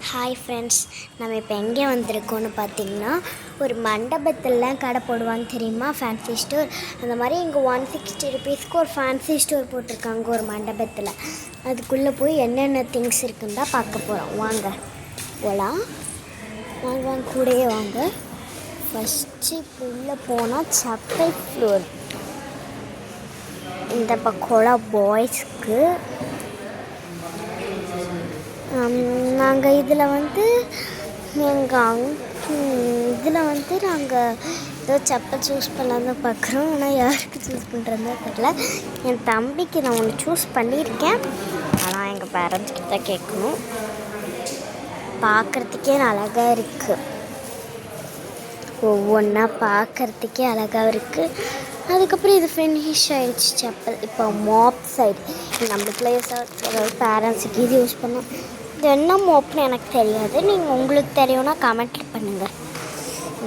Hi friends, நம்ம இப்போ எங்கே வந்திருக்கோன்னு பார்த்தீங்கன்னா, ஒரு மண்டபத்திலலாம் கடை போடுவாங்க தெரியுமா, ஃபேன்சி ஸ்டோர். அந்த மாதிரி இங்கே 160 ருபீஸ்க்கு ஒரு ஃபேன்சி ஸ்டோர் போட்டிருக்காங்க ஒரு மண்டபத்தில். அதுக்குள்ளே போய் என்னென்ன திங்ஸ் இருக்குன்னு தான் பார்க்க போகிறோம். வாங்க போகலாம். வாங்க கூடயே வாங்க. ஃபஸ்ட்டு இப்போ உள்ளே போனால் செப்பல் ஃப்ளோர். இந்த பக்கம்லாம் பாய்ஸ்க்கு. நாங்கள் இதில் நாங்கள் ஏதோ செப்பல் சூஸ் பண்ணலான்னு பார்க்குறோம். ஆனால் யாருக்கு சூஸ் பண்ணுறதுன்னு தெரியல. என் தம்பிக்கு நான் ஒன்று சூஸ் பண்ணியிருக்கேன். ஆனால் எங்கள் பேரண்ட்ஸ் கிட்ட கேட்கணும். பார்க்குறதுக்கே அழகாக இருக்குது. ஒவ்வொன்றா பார்க்குறதுக்கே அழகாக இருக்குது. அதுக்கப்புறம் இது ஃபினிஷ் ஆகிடுச்சு செப்பல். இப்போ மாப் சைடு நம்மளுக்குள்ளே ஏதாவது பேரண்ட்ஸுக்கு இது யூஸ் பண்ணோம். இது என்ன மோப்னு எனக்கு தெரியாது. நீங்கள் உங்களுக்கு தெரியும்னா கமெண்ட்டில் பண்ணுங்கள்.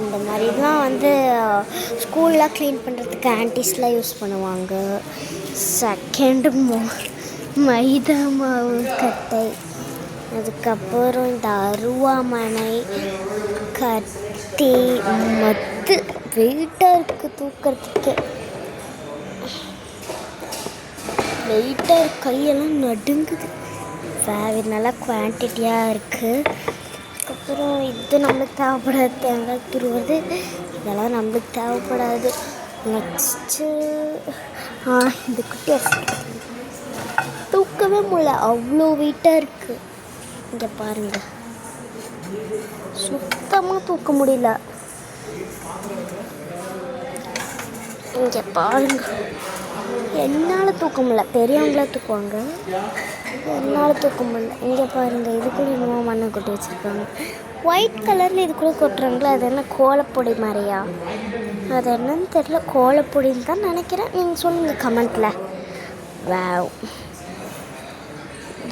இந்த மாதிரிலாம் ஸ்கூல்லாம் க்ளீன் பண்ணுறதுக்கு ஆன்டிஸ்லாம் யூஸ் பண்ணுவாங்க. செகண்டு மைதா மாவு கட்டை, அதுக்கப்புறம் இந்த அருவாமனை, கத்தி, மத்து வெயிட்டாக இருக்குது, தூக்கிறதுக்கு வெயிட்டாக இருக்கு, கையெல்லாம் நடுங்குது. நல்லா குவான்டிட்டியாக இருக்குது. அதுக்கப்புறம் இது நம்மளுக்கு தேவைப்படாது, தேங்காய் துருவது, இதெல்லாம் நம்மளுக்கு தேவைப்படாது. நெக்ஸ்ட்டு இந்த குட்டியாக தூக்கவே முடியல, அவ்வளோ வெயிட்டாக இருக்குது. இங்கே பாருங்கள், சுத்தமாக தூக்க முடியல. இங்கே பாருங்கள், என்னால் தூக்க முடியல. பெரியவங்கள தூக்குவாங்க, என்னால் தூக்க முடியல. இங்கே பாருங்கள், இதுக்குள்ளே இன்னும் மண்ணை கொட்டி வச்சுருக்காங்க. ஒயிட் கலரில் இதுக்குள்ளே கொட்டுறாங்களா, அது என்ன கோலப்பொடி மாதிரியா? அது என்னன்னு தெரியல, கோலப்பொடின்னு தான் நினைக்கிறேன். நீங்கள் சொல்லுங்கள் கமெண்ட்டில். வாவ்,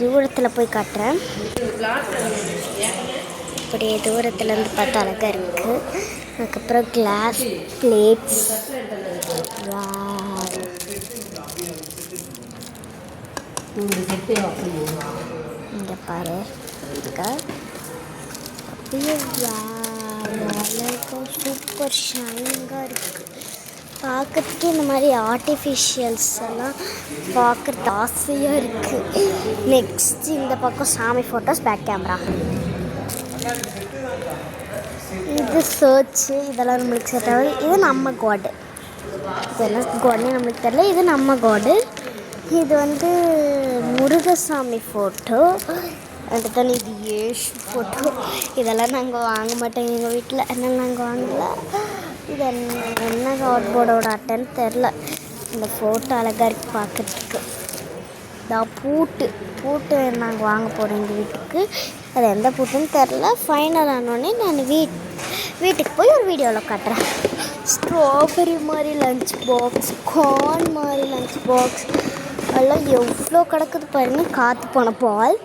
தூரத்தில் போய் காட்டுறேன். இப்படியே தூரத்துலேருந்து பார்த்தா அழகாக இருக்குது. அதுக்கப்புறம் கிளாஸ் பிளேட்ஸ். இங்கே பாரு, அப்படியே சூப்பர் ஷைனிங்காக இருக்குது. பார்க்கறதுக்கே இந்த மாதிரி ஆர்டிஃபிஷியல்ஸ் எல்லாம் பார்க்குறது ஆசையாக இருக்குது. நெக்ஸ்ட் இந்த பக்கம் சாமி ஃபோட்டோஸ், பேக் கேமரா. இது சர்ச்சு, இதெல்லாம் நம்மளுக்கு செட் ஆகுது. இது நம்ம காடு, இது என்ன காடுன்னு நம்மளுக்கு தெரியல. இது நம்ம காடு. இது முருகசாமி ஃபோட்டோ. அடுத்த இது ஏசு ஃபோட்டோ. இதெல்லாம் நாங்கள் வாங்க மாட்டோம் எங்கள் வீட்டில், அதனால் நாங்கள் வாங்கலை. இது என்ன காட்போர்டோட அட்டைன்னு தெரில. இந்த ஃபோட்டோ அழகாக இருக்குது பார்க்குறதுக்கு. இதான் பூட்டு நாங்கள் வாங்க போகிறோம் எங்கள் வீட்டுக்கு. அது எந்த பூட்டுன்னு தெரில. ஃபைனல் ஆனோடனே நான் வீட்டுக்கு போய் ஒரு வீடியோவில் காட்டுறேன். ஸ்ட்ராபெரி மாதிரி லஞ்ச் பாக்ஸ், கார்ன் மாதிரி லஞ்ச் பாக்ஸ், அதெல்லாம் எவ்வளோ கிடக்குது பாருங்கள். காற்று போன பால்,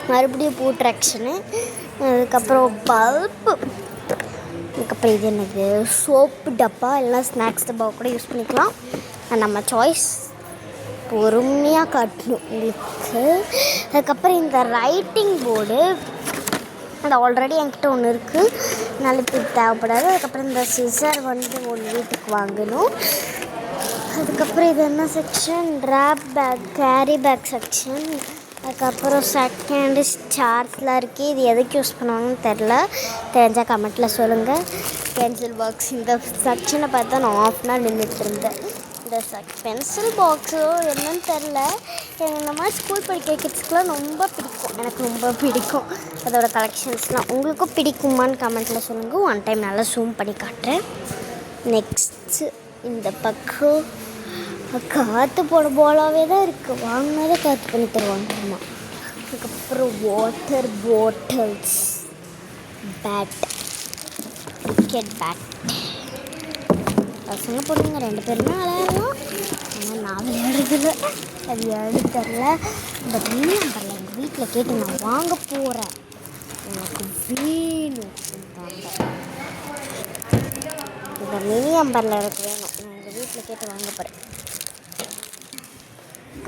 மறுபடியும் பூட்ராக்ஷனு, அதுக்கப்புறம் பல்ப்பு, அதுக்கப்புறம் இது என்னது சோப்பு டப்பா, எல்லாம் ஸ்நாக்ஸ் டப்பா கூட யூஸ் பண்ணிக்கலாம். நம்ம சாய்ஸ், பொறுமையாக காட்டணும் உங்களுக்கு. அதுக்கப்புறம் இந்த ரைட்டிங் போர்டு, அது ஆல்ரெடி என்கிட்ட ஒன்று இருக்குது, நாளைக்கு தேவைப்படாது. அதுக்கப்புறம் இந்த சிசர் ஒன்று வீட்டுக்கு வாங்கணும். அதுக்கப்புறம் இது என்ன section, drop bag, carry bag section. அதுக்கப்புறம் செகண்டு சார்ட்ஸ்லாம் இருக்குது. இது எதுக்கு யூஸ் பண்ணுவாங்கன்னு தெரில, தெரிஞ்சால் கமெண்ட்டில் சொல்லுங்கள். பென்சில் பாக்ஸ், இந்த செக்ஷனை பார்த்தா நான் ஆஃப்னாக நின்றுட்டு இருந்தேன். இந்த பென்சில் பாக்ஸோ என்னன்னு தெரில. இந்த மாதிரி ஸ்கூல் படிக்கிற கிட்ஸ்க்குலாம் ரொம்ப பிடிக்கும், எனக்கு ரொம்ப பிடிக்கும் அதோட கலெக்ஷன்ஸ்லாம். உங்களுக்கும் பிடிக்குமான்னு கமெண்ட்டில் சொல்லுங்கள். ஒன் டைம் நல்லா ஜூம் பண்ணி காட்டுறேன். நெக்ஸ்ட்டு இந்த பக்கம் காற்று போட போலாவே தான் இருக்குது, வாங்கினாலே காற்று பண்ணி தருவாங்க. ஆமாம். அதுக்கப்புறம் water bottles, bat, cricket bat. பசங்க பொண்ணுங்க 2 பேருமே விளையாடலாம். ஆனால் நான் விளையாடுறதில்ல, அது யாரு தெரில. இந்த மினி அம்பரில் எங்கள் வீட்டில் கேட்டு நான் வாங்க போகிறேன். எனக்கு வேணும் இந்த மினி அம்பரில் எனக்கு வேணும். நான் எங்கள் வீட்டில் கேட்டு வாங்க போகிறேன்.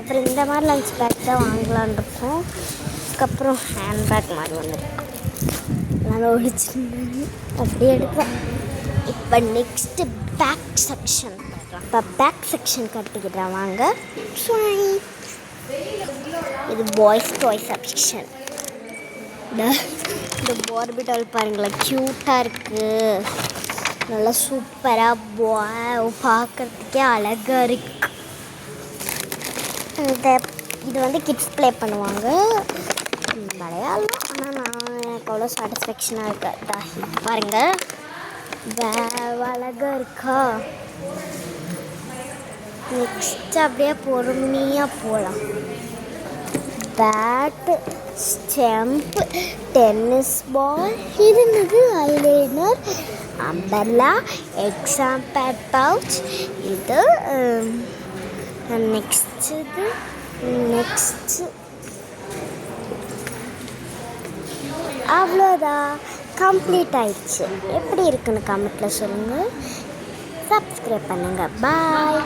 அப்புறம் இந்த மாதிரி லஞ்ச் பேக் தான் வாங்கலான் இருக்கோம். அதுக்கப்புறம் ஹேண்ட்பேக் மாதிரி வந்துருக்கு. அதனால் ஒழிச்சிருந்தாங்க, அப்படியே எடுக்கிறேன். இப்போ நெக்ஸ்ட்டு பேக் செக்ஷன் பார்க்கலாம். இப்போ பேக் செக்ஷன் கட்டிக்கிட்டேன் வாங்க. இது பாய்ஸ் டாய் செக்ஷன். இந்த பார்பி டால் பாருங்களேன், க்யூட்டாக இருக்குது, நல்லா சூப்பராக பார்க்குறதுக்கே அழகாக இருக்குது. இது வந்து கிட்ஸ் ப்ளே பண்ணுவாங்க, விளையாடலாம். ஆனால் எனக்கு அவ்வளோ சாட்டிஸ்ஃபேக்ஷனாக இருக்கா. பாருங்கள் அழகாக இருக்கா. நெக்ஸ்ட் அப்படியே பொறுமையாக போகலாம். பேட்டு, ஸ்டெம்ப், டென்னிஸ் பால், இது eyeliner, umbrella, exam bad pouch, இது நெக்ஸ்ட்டு அவ்வளோதான், கம்ப்ளீட் ஆயிடுச்சு. எப்படி இருக்குன்னு கமெண்ட்டில் சொல்லுங்கள். சப்ஸ்கிரைப் பண்ணுங்கள். பாய்.